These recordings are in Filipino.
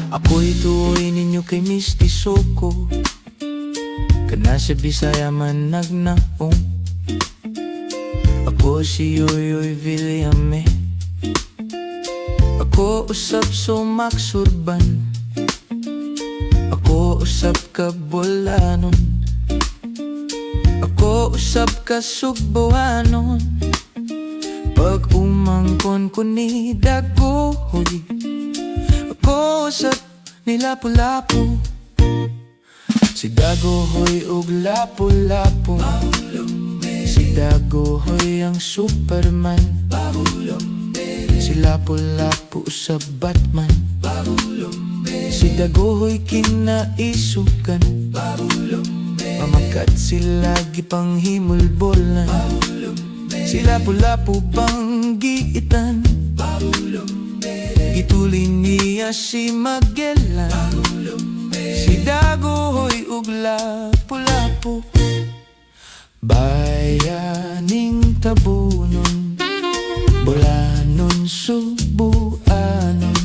Ako'y tuoy ninyo kay mistiso ko, kana sa Bisaya man nagnaong. Ako si Yoyoy Villame, ako usab so Max Surban, ako usab ka Bolanon, ako usab ka Sugboanon. Pag umangkon ko ni Dagohoy, ako usab ni Lapu-Lapu. Si Dagohoy ug Lapu-Lapu, si Dagohoy ang Superman, si Lapu-Lapu sa Batman. Si Dagohoy kinaisukan, mamakat sila gipanghimulbolan. Si Lapu-Lapu panggiitan, gitulin niya si Magellan. Si Dagohoy ug Lapu-Lapu, bayaning tabunon, Bolanon, Subuanon,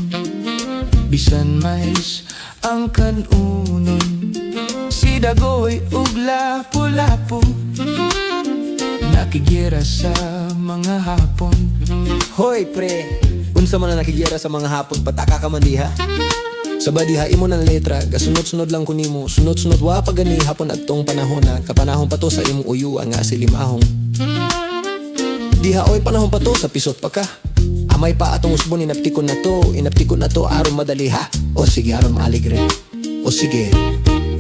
bisan mais ang kanunon. Si Dagohoy ug Lapu-Lapu, nakigira sa mga hapon. Hoy pre, unsa man na nakigira sa mga hapon, pataka ka man diha. Sa badiha imo ng letra, gasunod-sunod lang kunimo, sunod-sunod wa pa gani hapon at tong panahon na kapanahon pa to sa imong uyo nga silimahong. Diha oy panahon pa to sa pisot pa ka. Amay pa atong usbon inaptikon na to aron madali ha. O sige aron maaligre. O sige.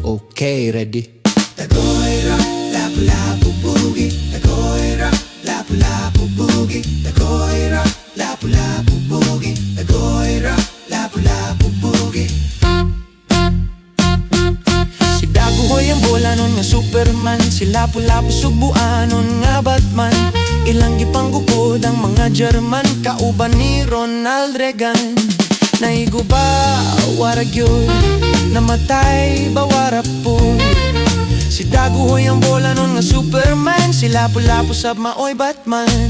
Okay, ready. Dagohoy rock, Lapu-Lapu boogie. Dagohoy rock, Lapu-Lapu boogie. Dagohoy rock, Lapu-Lapu boogie. Dagohoy rock, Lapu-Lapu boogie. Si Dagohoy ang Bolanon nga Superman, si Lapu-Lapu Sugboanon nga Batman. Ilang gipanggukod ang mga German, kauban ni Ronald Reagan. Naiguba, warag yun, namatay, bawarap po. Si Dagohoy ang Bolanon nga Superman, si Lapu-Lapu sab maoy Batman.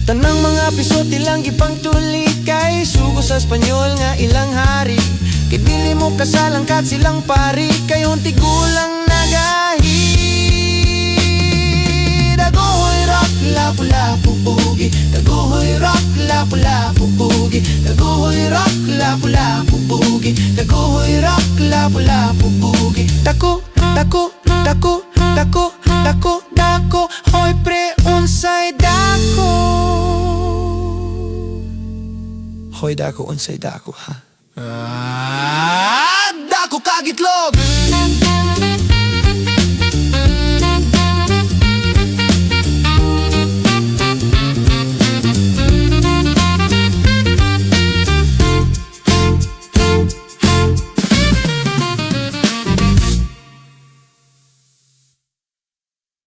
Tanang mga pisot ilang gipangtulikay, sugo sa Espanyol nga ilang hari. Kay dili mo kasalangkat silang pari, kayon tigulang nagahi. Dagohoy rock, Lapu-Lapu boogie. Dagohoy rock, Lapu-Lapu boogie. Dagohoy rock, Lapu-Lapu boogie. Dagohoy rock, Lapu-Lapu boogie. Dako, dako, dako, dako, dako, dako. Hoy pre, unsay dako? Hoy dako, unsay dako ha? Dako kagitlog!